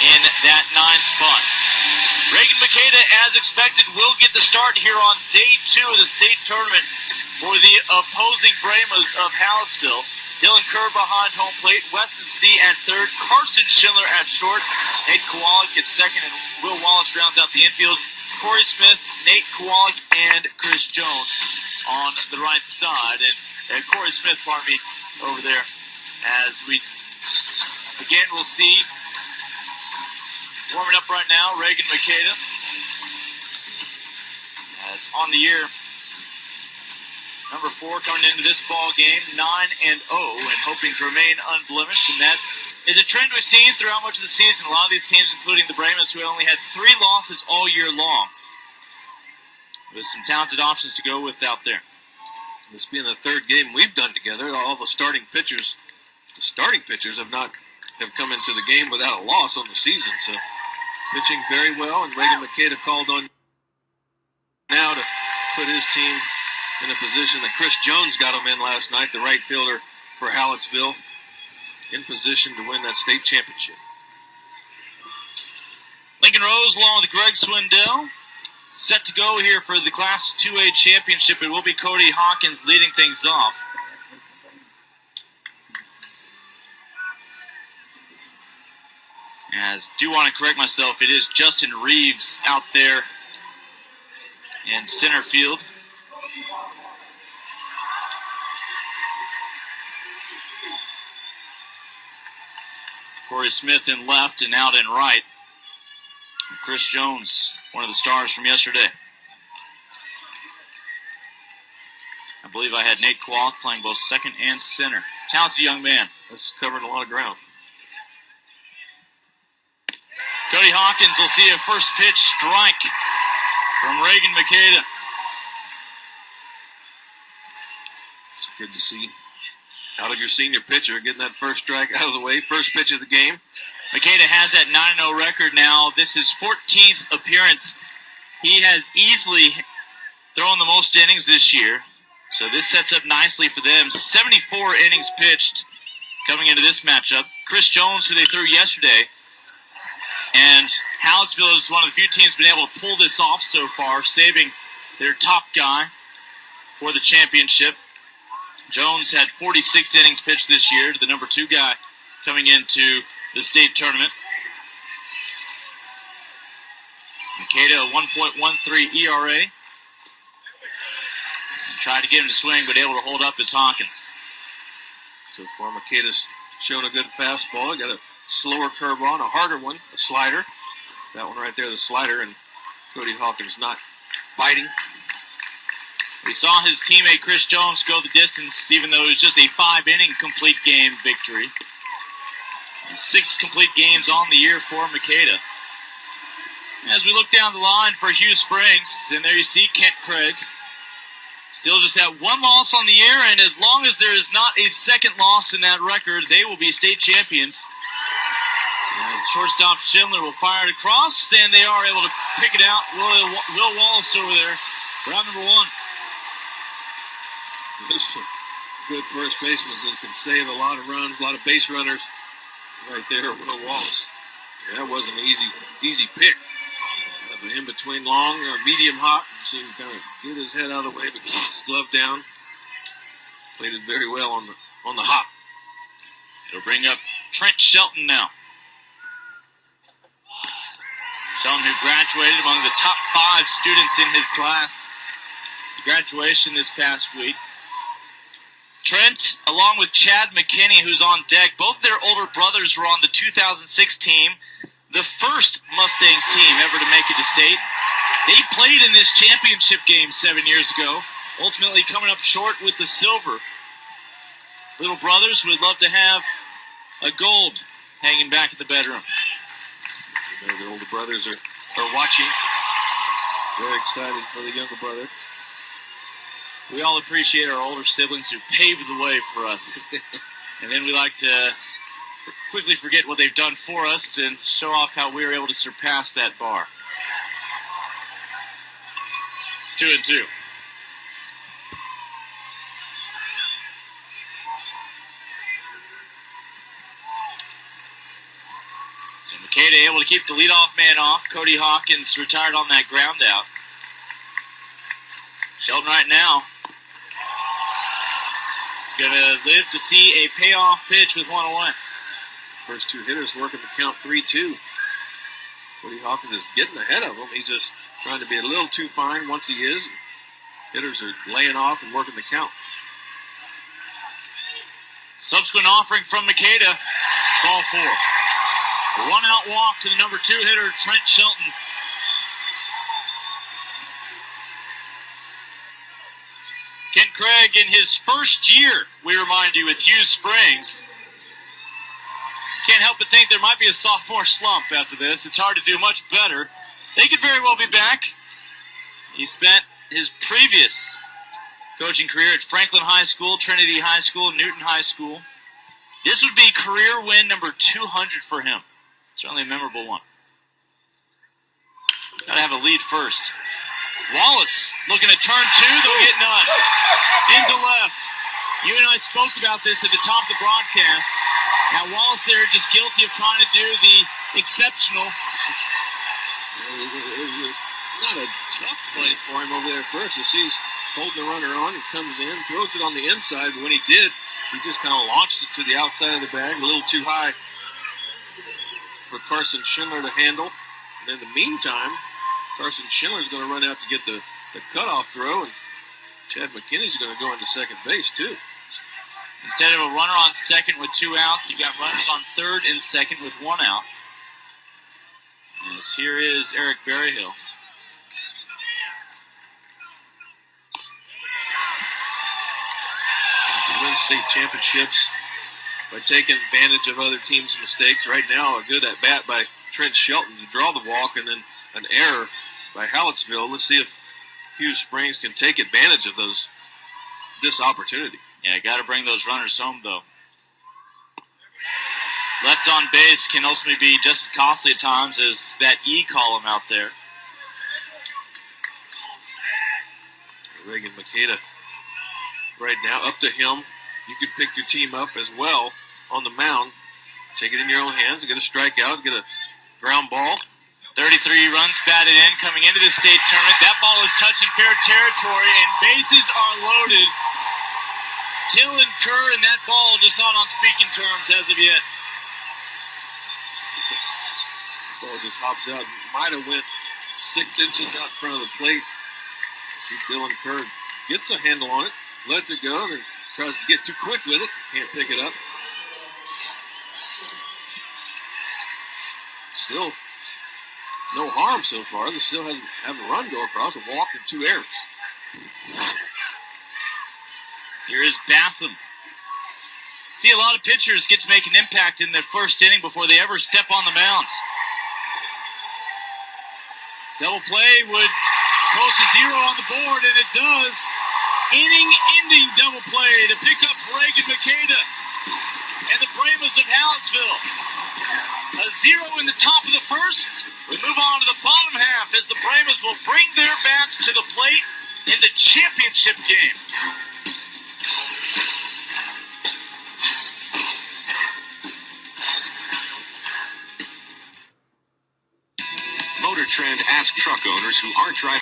in that 9 spot. Reagan Makeda, as expected, will get the start here on day 2 of the state tournament for the opposing Brahmas of Hallettsville. Dylan Kerr behind home plate, Weston C. at third, Carson Schindler at short, Nate Kowalik at second, and Will Wallace rounds out the infield. Corey Smith, Nate Kowalik, and Chris Jones on the right side. And Corey Smith, over there, as we again will see warming up right now, Reagan Makeda. As on the year, number 4 coming into this ball game, 9-0, and hoping to remain unblemished. And that is a trend we've seen throughout much of the season. A lot of these teams, including the Brahmas, who only had 3 losses all year long, with some talented options to go with out there. This being the 3rd game we've done together, all the starting pitchers have come into the game without a loss on the season. So pitching very well, and Reagan Makeda called on now to put his team in a position that Chris Jones got him in last night, the right fielder for Hallettsville, in position to win that state championship. Lincoln Rose along with Greg Swindell set to go here for the Class 2A championship. It will be Cody Hawkins leading things off. As do want to correct myself, it is Justin Reeves out there in center field. Corey Smith in left and out in right. And Chris Jones, one of the stars from yesterday. I believe I had Nate Kowalik playing both second and center. Talented young man. That's covering a lot of ground. Cody Hawkins will see a first pitch strike from Reagan Makeda. It's good to see out of your senior pitcher getting that first strike out of the way. First pitch of the game. Makeda has that 9-0 record now. This is 14th appearance. He has easily thrown the most innings this year. So this sets up nicely for them. 74 innings pitched coming into this matchup. Chris Jones, who they threw yesterday. And Hallettsville is one of the few teams been able to pull this off so far, saving their top guy for the championship. Jones had 46 innings pitched this year to the number 2 guy coming into the state tournament. Makeda, a 1.13 ERA. Tried to get him to swing, but able to hold up his Hawkins. So far, Makeda's shown a good fastball. He got a slower curve on, a harder one, a slider. That one right there, the slider, and Cody Hawkins not biting. We saw his teammate Chris Jones go the distance, even though it was just a 5-inning complete game victory. And 6 complete games on the year for Makeda. As we look down the line for Hughes Springs, and there you see Kent Craig. Still just that 1 loss on the year, and as long as there is not a second loss in that record, they will be state champions. As the shortstop Schindler will fire it across, and they are able to pick it out. Will Wallace over there, round number 1. There's some good first basemen that can save a lot of runs, a lot of base runners. Right there, Will Wallace. Yeah, that wasn't an easy pick. Kind of an in-between long or medium hop. So he kind of get his head out of the way, but keep his glove down. Played it very well on the hop. It'll bring up Trent Shelton now. Shelton, who graduated among the top 5 students in his class. Graduation this past week. Trent, along with Chad McKinney, who's on deck, both their older brothers were on the 2006 team, the first Mustangs team ever to make it to state. They played in this championship game 7 years ago, ultimately coming up short with the silver. Little brothers would love to have a gold hanging back at the bedroom. You know, the older brothers are watching. Very excited for the younger brother. We all appreciate our older siblings who paved the way for us. And then we like to quickly forget what they've done for us and show off how we were able to surpass that bar. 2-2. So Makeda able to keep the leadoff man off. Cody Hawkins retired on that ground out. Shelton right now is going to live to see a payoff pitch with 1 away. First two hitters working the count 3-2. Cody Hawkins is getting ahead of him. He's just trying to be a little too fine once he is. Hitters are laying off and working the count. Subsequent offering from Makeda. Ball 4. A 1-out walk to the number 2 hitter, Trent Shelton. Kent Craig in his first year, we remind you, with Hughes Springs. Can't help but think there might be a sophomore slump after this. It's hard to do much better. They could very well be back. He spent his previous coaching career at Franklin High School, Trinity High School, Newton High School. This would be career win number 200 for him. Certainly a memorable one. Got to have a lead first. Wallace looking at turn 2. They'll get none. Into left. You and I spoke about this at the top of the broadcast. Now Wallace there just guilty of trying to do the exceptional. It was not a tough play for him over there first. You see he's holding the runner on. He comes in, throws it on the inside. But when he did, he just kind of launched it to the outside of the bag, a little too high for Carson Schindler to handle. And in the meantime, Carson Schindler's going to run out to get the cutoff throw, and Chad McKinney's going to go into second base, too. Instead of a runner on second with 2 outs, you got runners on third and second with 1 out. As here is Eric Berryhill. You can win state championships by taking advantage of other teams' mistakes. Right now, a good at-bat by Trent Shelton to draw the walk, and then an error by Hallettsville. Let's see if Hughes Springs can take advantage of this opportunity. Yeah, got to bring those runners home, though. Left on base can ultimately be just as costly at times as that E column out there. Reagan Makeda right now, up to him. You can pick your team up as well on the mound. Take it in your own hands and get a strikeout, get a ground ball. 33 runs batted in coming into the state tournament. That ball is touching fair territory, and bases are loaded. Dylan Kerr, and that ball just not on speaking terms as of yet. Ball just hops out. Might have went 6 inches out in front of the plate. See Dylan Kerr gets a handle on it, lets it go, and then tries to get too quick with it. Can't pick it up. Still no harm so far. They still hasn't have a run go across, a walk and 2 errors. Here is Bassam. See, a lot of pitchers get to make an impact in their first inning before they ever step on the mound. Double play would post a 0 on the board, and it does. Inning-ending double play to pick up Reagan Makeda and the Brahmas of Hallettsville. A 0 in the top of the first. We move on to the bottom half as the Brahmas will bring their bats to the plate in the championship game. Motor Trend asks truck owners who aren't driving